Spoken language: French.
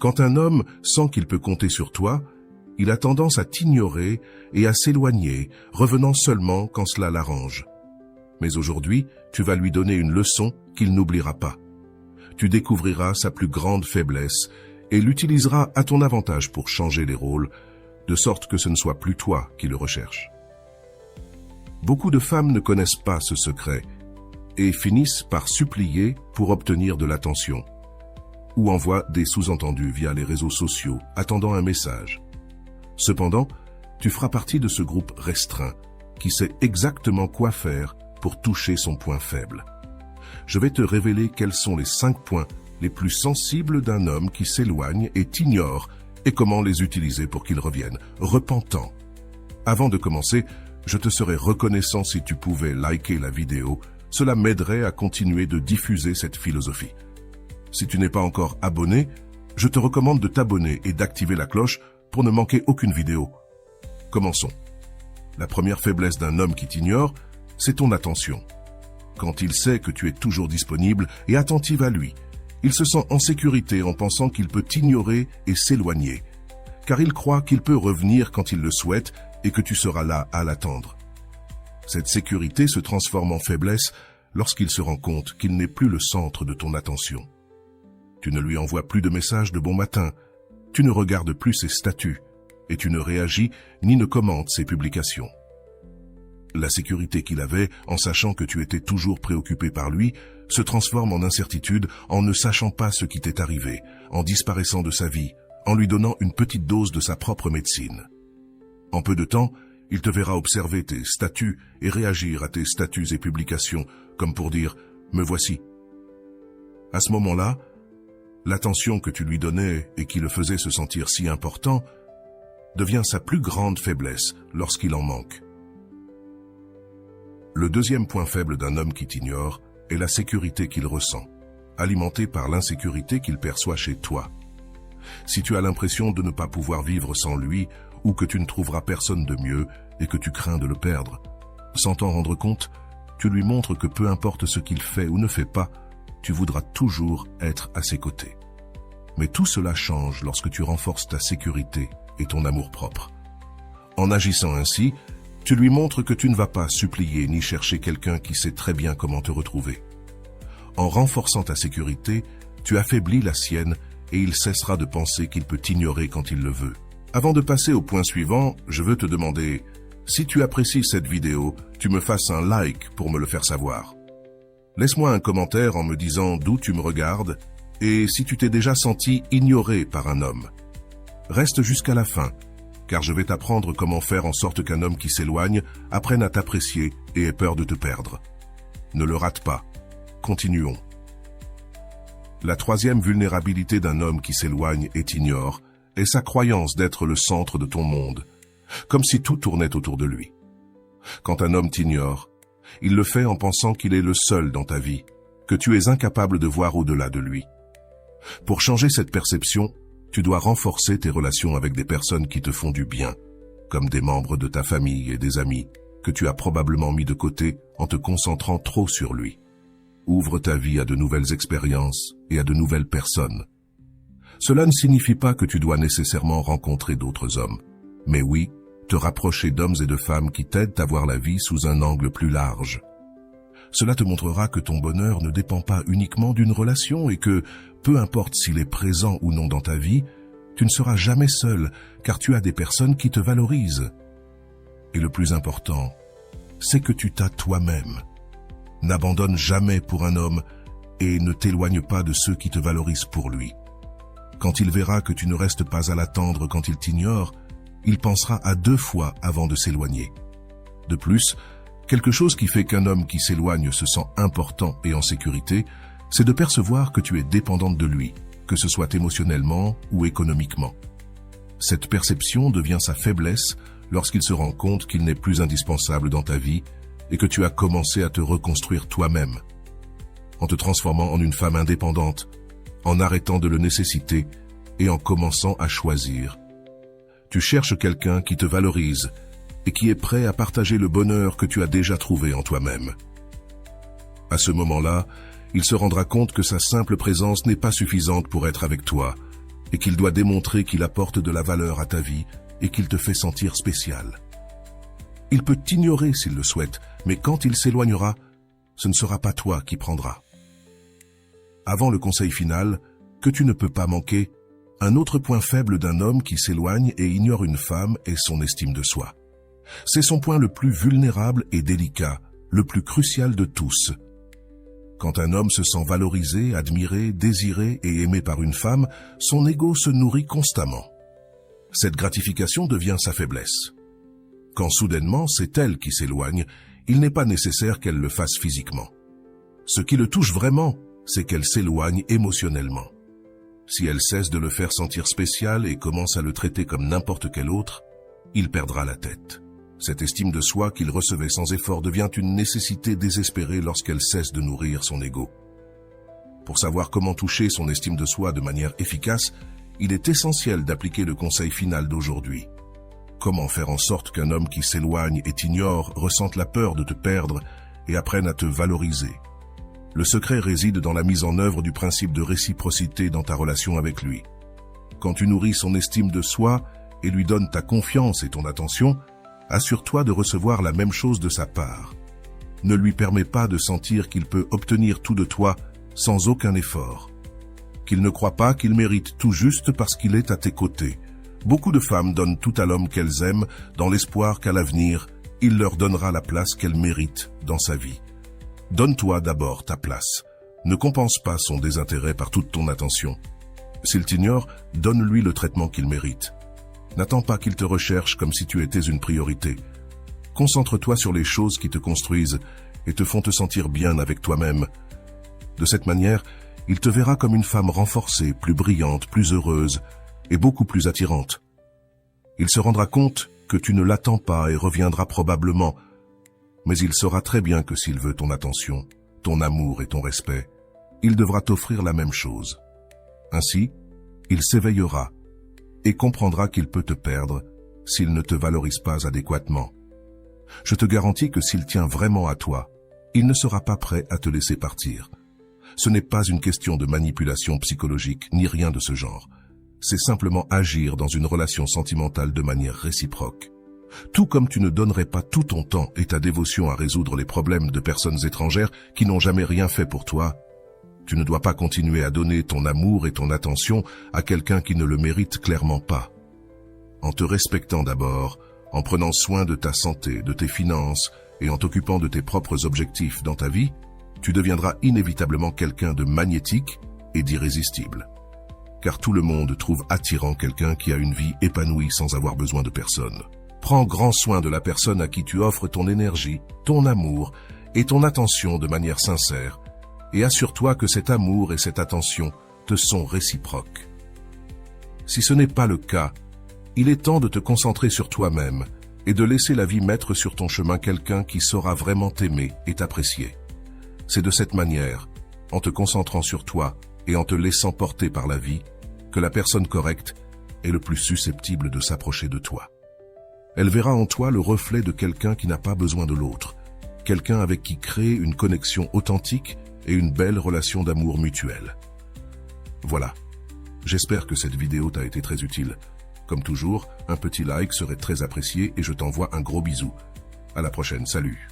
Quand un homme sent qu'il peut compter sur toi, il a tendance à t'ignorer et à s'éloigner, revenant seulement quand cela l'arrange. Mais aujourd'hui, tu vas lui donner une leçon qu'il n'oubliera pas. Tu découvriras sa plus grande faiblesse et l'utiliseras à ton avantage pour changer les rôles, de sorte que ce ne soit plus toi qui le recherche. Beaucoup de femmes ne connaissent pas ce secret et finissent par supplier pour obtenir de l'attention, ou envoient des sous-entendus via les réseaux sociaux, attendant un message. Cependant, tu feras partie de ce groupe restreint qui sait exactement quoi faire pour toucher son point faible. Je vais te révéler quels sont les 5 points les plus sensibles d'un homme qui s'éloigne et t'ignore et comment les utiliser pour qu'il revienne, repentant. Avant de commencer, je te serais reconnaissant si tu pouvais liker la vidéo, cela m'aiderait à continuer de diffuser cette philosophie. Si tu n'es pas encore abonné, je te recommande de t'abonner et d'activer la cloche pour ne manquer aucune vidéo. Commençons. La première faiblesse d'un homme qui t'ignore, c'est ton attention. Quand il sait que tu es toujours disponible et attentive à lui, il se sent en sécurité en pensant qu'il peut t'ignorer et s'éloigner, car il croit qu'il peut revenir quand il le souhaite et que tu seras là à l'attendre. Cette sécurité se transforme en faiblesse lorsqu'il se rend compte qu'il n'est plus le centre de ton attention. Tu ne lui envoies plus de messages de bon matin, tu ne regardes plus ses statuts, et tu ne réagis ni ne commentes ses publications. La sécurité qu'il avait, en sachant que tu étais toujours préoccupé par lui, se transforme en incertitude en ne sachant pas ce qui t'est arrivé, en disparaissant de sa vie, en lui donnant une petite dose de sa propre médecine. En peu de temps, il te verra observer tes statuts et réagir à tes statuts et publications, comme pour dire « me voici ». À ce moment-là, l'attention que tu lui donnais et qui le faisait se sentir si important devient sa plus grande faiblesse lorsqu'il en manque. Le deuxième point faible d'un homme qui t'ignore est la sécurité qu'il ressent, alimentée par l'insécurité qu'il perçoit chez toi. Si tu as l'impression de ne pas pouvoir vivre sans lui ou que tu ne trouveras personne de mieux et que tu crains de le perdre, sans t'en rendre compte, tu lui montres que peu importe ce qu'il fait ou ne fait pas, tu voudras toujours être à ses côtés. Mais tout cela change lorsque tu renforces ta sécurité et ton amour-propre. En agissant ainsi, tu lui montres que tu ne vas pas supplier ni chercher quelqu'un qui sait très bien comment te retrouver. En renforçant ta sécurité, tu affaiblis la sienne et il cessera de penser qu'il peut t'ignorer quand il le veut. Avant de passer au point suivant, je veux te demander, si tu apprécies cette vidéo, tu me fasses un like pour me le faire savoir. Laisse-moi un commentaire en me disant d'où tu me regardes et si tu t'es déjà senti ignoré par un homme. Reste jusqu'à la fin, car je vais t'apprendre comment faire en sorte qu'un homme qui s'éloigne apprenne à t'apprécier et ait peur de te perdre. Ne le rate pas. Continuons. La troisième vulnérabilité d'un homme qui s'éloigne et t'ignore est sa croyance d'être le centre de ton monde, comme si tout tournait autour de lui. Quand un homme t'ignore, il le fait en pensant qu'il est le seul dans ta vie, que tu es incapable de voir au-delà de lui. Pour changer cette perception, tu dois renforcer tes relations avec des personnes qui te font du bien, comme des membres de ta famille et des amis que tu as probablement mis de côté en te concentrant trop sur lui. Ouvre ta vie à de nouvelles expériences et à de nouvelles personnes. Cela ne signifie pas que tu dois nécessairement rencontrer d'autres hommes, mais oui, te rapprocher d'hommes et de femmes qui t'aident à voir la vie sous un angle plus large. Cela te montrera que ton bonheur ne dépend pas uniquement d'une relation et que, peu importe s'il est présent ou non dans ta vie, tu ne seras jamais seul car tu as des personnes qui te valorisent. Et le plus important, c'est que tu t'as toi-même. N'abandonne jamais pour un homme et ne t'éloigne pas de ceux qui te valorisent pour lui. Quand il verra que tu ne restes pas à l'attendre quand il t'ignore, il pensera à 2 fois avant de s'éloigner. De plus, quelque chose qui fait qu'un homme qui s'éloigne se sent important et en sécurité, c'est de percevoir que tu es dépendante de lui, que ce soit émotionnellement ou économiquement. Cette perception devient sa faiblesse lorsqu'il se rend compte qu'il n'est plus indispensable dans ta vie et que tu as commencé à te reconstruire toi-même. En te transformant en une femme indépendante, en arrêtant de le nécessiter et en commençant à choisir. Tu cherches quelqu'un qui te valorise et qui est prêt à partager le bonheur que tu as déjà trouvé en toi-même. À ce moment-là, il se rendra compte que sa simple présence n'est pas suffisante pour être avec toi et qu'il doit démontrer qu'il apporte de la valeur à ta vie et qu'il te fait sentir spécial. Il peut t'ignorer s'il le souhaite, mais quand il s'éloignera, ce ne sera pas toi qui prendras. Avant le conseil final, que tu ne peux pas manquer, un autre point faible d'un homme qui s'éloigne et ignore une femme est son estime de soi. C'est son point le plus vulnérable et délicat, le plus crucial de tous. Quand un homme se sent valorisé, admiré, désiré et aimé par une femme, son ego se nourrit constamment. Cette gratification devient sa faiblesse. Quand soudainement c'est elle qui s'éloigne, il n'est pas nécessaire qu'elle le fasse physiquement. Ce qui le touche vraiment, c'est qu'elle s'éloigne émotionnellement. Si elle cesse de le faire sentir spécial et commence à le traiter comme n'importe quel autre, il perdra la tête. Cette estime de soi qu'il recevait sans effort devient une nécessité désespérée lorsqu'elle cesse de nourrir son ego. Pour savoir comment toucher son estime de soi de manière efficace, il est essentiel d'appliquer le conseil final d'aujourd'hui. Comment faire en sorte qu'un homme qui s'éloigne et t'ignore ressente la peur de te perdre et apprenne à te valoriser? Le secret réside dans la mise en œuvre du principe de réciprocité dans ta relation avec lui. Quand tu nourris son estime de soi et lui donnes ta confiance et ton attention, assure-toi de recevoir la même chose de sa part. Ne lui permets pas de sentir qu'il peut obtenir tout de toi sans aucun effort. Qu'il ne croit pas qu'il mérite tout juste parce qu'il est à tes côtés. Beaucoup de femmes donnent tout à l'homme qu'elles aiment dans l'espoir qu'à l'avenir, il leur donnera la place qu'elles méritent dans sa vie. Donne-toi d'abord ta place. Ne compense pas son désintérêt par toute ton attention. S'il t'ignore, donne-lui le traitement qu'il mérite. N'attends pas qu'il te recherche comme si tu étais une priorité. Concentre-toi sur les choses qui te construisent et te font te sentir bien avec toi-même. De cette manière, il te verra comme une femme renforcée, plus brillante, plus heureuse et beaucoup plus attirante. Il se rendra compte que tu ne l'attends pas et reviendra probablement, mais il saura très bien que s'il veut ton attention, ton amour et ton respect, il devra t'offrir la même chose. Ainsi, il s'éveillera et comprendra qu'il peut te perdre s'il ne te valorise pas adéquatement. Je te garantis que s'il tient vraiment à toi, il ne sera pas prêt à te laisser partir. Ce n'est pas une question de manipulation psychologique ni rien de ce genre. C'est simplement agir dans une relation sentimentale de manière réciproque. Tout comme tu ne donnerais pas tout ton temps et ta dévotion à résoudre les problèmes de personnes étrangères qui n'ont jamais rien fait pour toi, tu ne dois pas continuer à donner ton amour et ton attention à quelqu'un qui ne le mérite clairement pas. En te respectant d'abord, en prenant soin de ta santé, de tes finances et en t'occupant de tes propres objectifs dans ta vie, tu deviendras inévitablement quelqu'un de magnétique et d'irrésistible. Car tout le monde trouve attirant quelqu'un qui a une vie épanouie sans avoir besoin de personne. Prends grand soin de la personne à qui tu offres ton énergie, ton amour et ton attention de manière sincère, et assure-toi que cet amour et cette attention te sont réciproques. Si ce n'est pas le cas, il est temps de te concentrer sur toi-même et de laisser la vie mettre sur ton chemin quelqu'un qui saura vraiment t'aimer et t'apprécier. C'est de cette manière, en te concentrant sur toi et en te laissant porter par la vie, que la personne correcte est le plus susceptible de s'approcher de toi. Elle verra en toi le reflet de quelqu'un qui n'a pas besoin de l'autre, quelqu'un avec qui créer une connexion authentique et une belle relation d'amour mutuel. Voilà, j'espère que cette vidéo t'a été très utile. Comme toujours, un petit like serait très apprécié et je t'envoie un gros bisou. À la prochaine, salut.